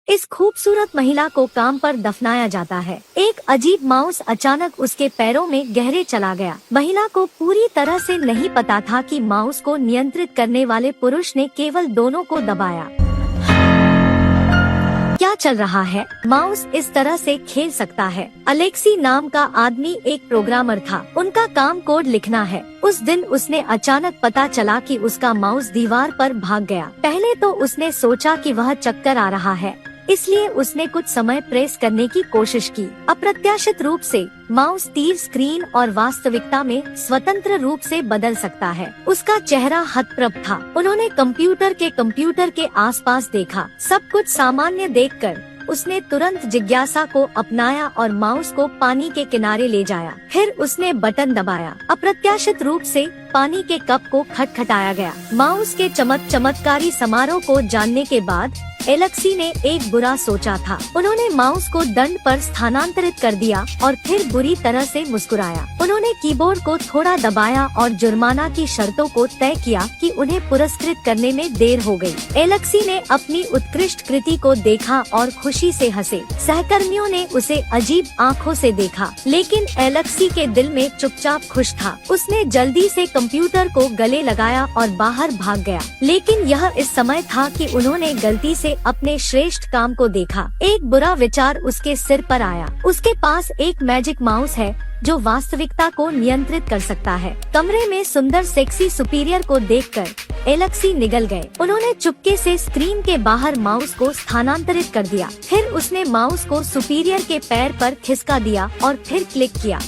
इस खूबसूरत महिला को काम पर दफनाया जाता है। एक अजीब माउस अचानक उसके पैरों में गहरे चला गया। महिला को पूरी तरह से नहीं पता था कि माउस को नियंत्रित करने वाले पुरुष ने केवल दोनों को दबाया। क्या चल रहा है? माउस इस तरह से खेल सकता है। अलेक्सी नाम का आदमी एक प्रोग्रामर था। उनका काम कोड लिखना है। उस दिन उसने अचानक पता चला कि उसका माउस दीवार पर भाग गया। पहले तो उसने सोचा कि वह चक्कर आ रहा है, इसलिए उसने कुछ समय प्रेस करने की कोशिश की। अप्रत्याशित रूप से माउस तीर स्क्रीन और वास्तविकता में स्वतंत्र रूप से बदल सकता है। उसका चेहरा हतप्रभ था। उन्होंने कंप्यूटर के आसपास देखा। सब कुछ सामान्य देखकर उसने तुरंत जिज्ञासा को अपनाया और माउस को पानी के किनारे ले जाया। फिर उसने बटन दबाया। अप्रत्याशित रूप से पानी के कप को खटखटाया गया। माउस के चमत्कारी समारोह को जानने के बाद एलेक्सी ने एक बुरा सोचा था। उन्होंने माउस को दंड पर स्थानांतरित कर दिया और फिर बुरी तरह से मुस्कुराया। उन्होंने कीबोर्ड को थोड़ा दबाया और जुर्माना की शर्तों को तय किया कि उन्हें पुरस्कृत करने में देर हो गई। एलेक्सी ने अपनी उत्कृष्ट कृति को देखा और खुशी से हंसे। सहकर्मियों ने उसे अजीब आंखों से देखा, लेकिन एलेक्सी के दिल में चुपचाप खुश था। उसने जल्दी से कंप्यूटर को गले लगाया और बाहर भाग गया। लेकिन यह इस समय था कि उन्होंने गलती से अपने श्रेष्ठ काम को देखा। एक बुरा विचार उसके सिर पर आया। उसके पास एक मैजिक माउस है जो वास्तविकता को नियंत्रित कर सकता है। कमरे में सुंदर सेक्सी सुपीरियर को देखकर एलेक्सी निगल गए। उन्होंने चुपके से स्क्रीन के बाहर माउस को स्थानांतरित कर दिया। फिर उसने माउस को सुपीरियर के पैर पर खिसका दिया और फिर क्लिक किया।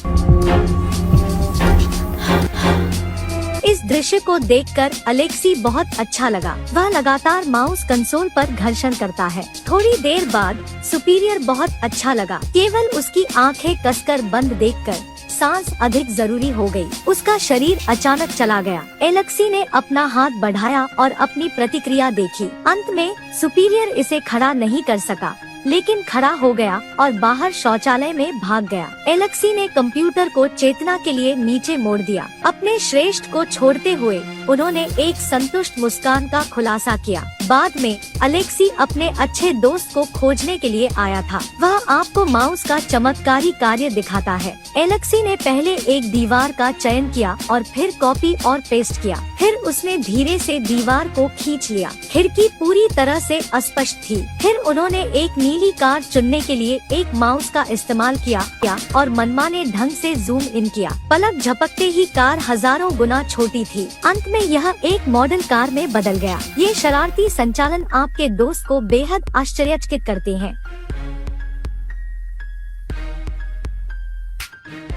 इस दृश्य को देखकर अलेक्सी बहुत अच्छा लगा। वह लगातार माउस कंसोल पर घर्षण करता है। थोड़ी देर बाद सुपीरियर बहुत अच्छा लगा। केवल उसकी आंखें कसकर बंद देखकर सांस अधिक जरूरी हो गई। उसका शरीर अचानक चला गया। एलेक्सी ने अपना हाथ बढ़ाया और अपनी प्रतिक्रिया देखी। अंत में सुपीरियर इसे खड़ा नहीं कर सका, लेकिन खड़ा हो गया और बाहर शौचालय में भाग गया। एलेक्सी ने कंप्यूटर को चेतना के लिए नीचे मोड़ दिया। अपने श्रेष्ठ को छोड़ते हुए उन्होंने एक संतुष्ट मुस्कान का खुलासा किया। बाद में अलेक्सी अपने अच्छे दोस्त को खोजने के लिए आया था। वह आपको माउस का चमत्कारी कार्य दिखाता है। एलेक्सी ने पहले एक दीवार का चयन किया और फिर कॉपी और पेस्ट किया। फिर उसने धीरे से दीवार को खींच लिया। खिड़की पूरी तरह से अस्पष्ट थी। फिर उन्होंने एक नीली कार चुनने के लिए एक माउस का इस्तेमाल किया और मनमाने ढंग से जूम इन किया। पलक झपकते ही कार हजारों गुना छोटी थी। अंत में यह एक मॉडल कार में बदल गया। ये शरारती संचालन आपके दोस्त को बेहद आश्चर्यचकित करते हैं।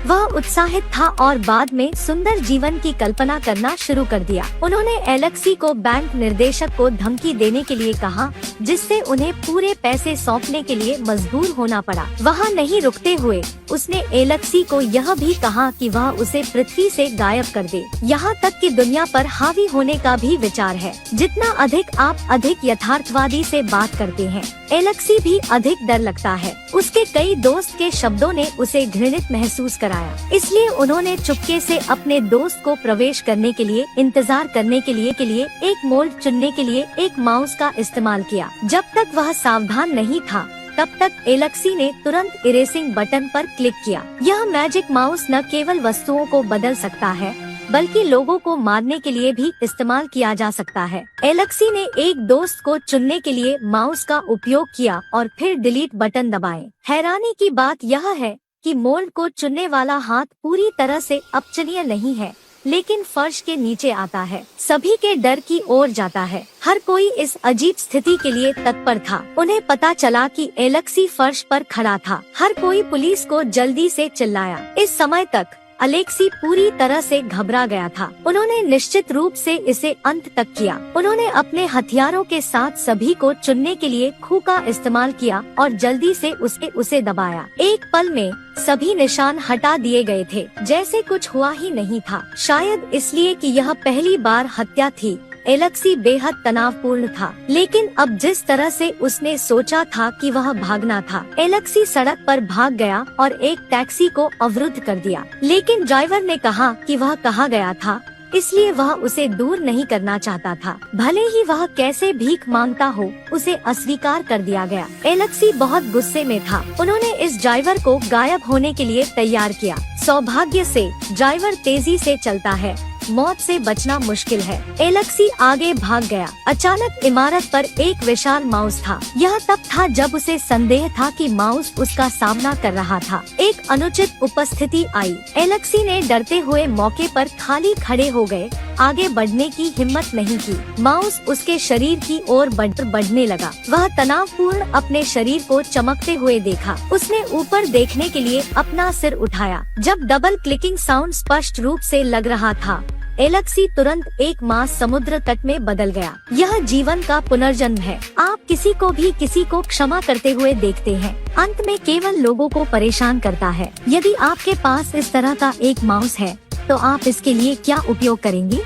वह उत्साहित था और बाद में सुंदर जीवन की कल्पना करना शुरू कर दिया। उन्होंने एलेक्सी को बैंक निर्देशक को धमकी देने के लिए कहा, जिससे उन्हें पूरे पैसे सौंपने के लिए मजबूर होना पड़ा। वहाँ नहीं रुकते हुए उसने एलेक्सी को यह भी कहा कि वह उसे पृथ्वी से गायब कर दे। यहाँ तक कि दुनिया पर हावी होने का भी विचार है। जितना अधिक आप अधिक यथार्थवादी से बात करते हैं, एलेक्सी भी अधिक डर लगता है। उसके कई दोस्त के शब्दों ने उसे घृणित महसूस कराया। इसलिए उन्होंने चुपके से अपने दोस्त को प्रवेश करने के लिए इंतजार करने के लिए एक मोल्ड चुनने के लिए एक माउस का इस्तेमाल किया। जब तक वह सावधान नहीं था, तब तक एलेक्सी ने तुरंत इरेसिंग बटन पर क्लिक किया। यह मैजिक माउस न केवल वस्तुओं को बदल सकता है, बल्कि लोगों को मारने के लिए भी इस्तेमाल किया जा सकता है। एलेक्सी ने एक दोस्त को चुनने के लिए माउस का उपयोग किया और फिर डिलीट बटन दबाए। हैरानी की बात यह है कि मोल्ड को चुनने वाला हाथ पूरी तरह से अपचनीय नहीं है, लेकिन फर्श के नीचे आता है। सभी के डर की ओर जाता है। हर कोई इस अजीब स्थिति के लिए तत्पर था। उन्हें पता चला कि एलेक्सी फर्श पर खड़ा था। हर कोई पुलिस को जल्दी से चिल्लाया। इस समय तक अलेक्सी पूरी तरह से घबरा गया था। उन्होंने निश्चित रूप से इसे अंत तक किया। उन्होंने अपने हथियारों के साथ सभी को चुनने के लिए खूह का इस्तेमाल किया और जल्दी से उसे दबाया। एक पल में सभी निशान हटा दिए गए थे, जैसे कुछ हुआ ही नहीं था। शायद इसलिए कि यह पहली बार हत्या थी। एलेक्सी बेहद तनावपूर्ण था, लेकिन अब जिस तरह से उसने सोचा था कि वह भागना था, एलेक्सी सड़क पर भाग गया और एक टैक्सी को अवरुद्ध कर दिया। लेकिन ड्राइवर ने कहा कि वह कहाँ गया था। इसलिए वह उसे दूर नहीं करना चाहता था। भले ही वह कैसे भीख मांगता हो, उसे अस्वीकार कर दिया गया। एलेक्सी बहुत गुस्से में था। उन्होंने इस ड्राइवर को गायब होने के लिए तैयार किया। सौभाग्य से ड्राइवर तेजी से चलता है, मौत से बचना मुश्किल है। एलेक्सी आगे भाग गया। अचानक इमारत पर एक विशाल माउस था। यह तब था जब उसे संदेह था कि माउस उसका सामना कर रहा था। एक अनुचित उपस्थिति आई। एलेक्सी ने डरते हुए मौके पर खाली खड़े हो गए। आगे बढ़ने की हिम्मत नहीं की। माउस उसके शरीर की ओर बढ़ने लगा। वह तनावपूर्ण अपने शरीर को चमकते हुए देखा। उसने ऊपर देखने के लिए अपना सिर उठाया। जब डबल क्लिकिंग साउंड स्पष्ट रूप से लग रहा था, एलेक्सी तुरंत एक मास समुद्र तट में बदल गया। यह जीवन का पुनर्जन्म है। आप किसी को भी किसी को क्षमा करते हुए देखते हैं, अंत में केवल लोगों को परेशान करता है। यदि आपके पास इस तरह का एक माउस है, तो आप इसके लिए क्या उपयोग करेंगे?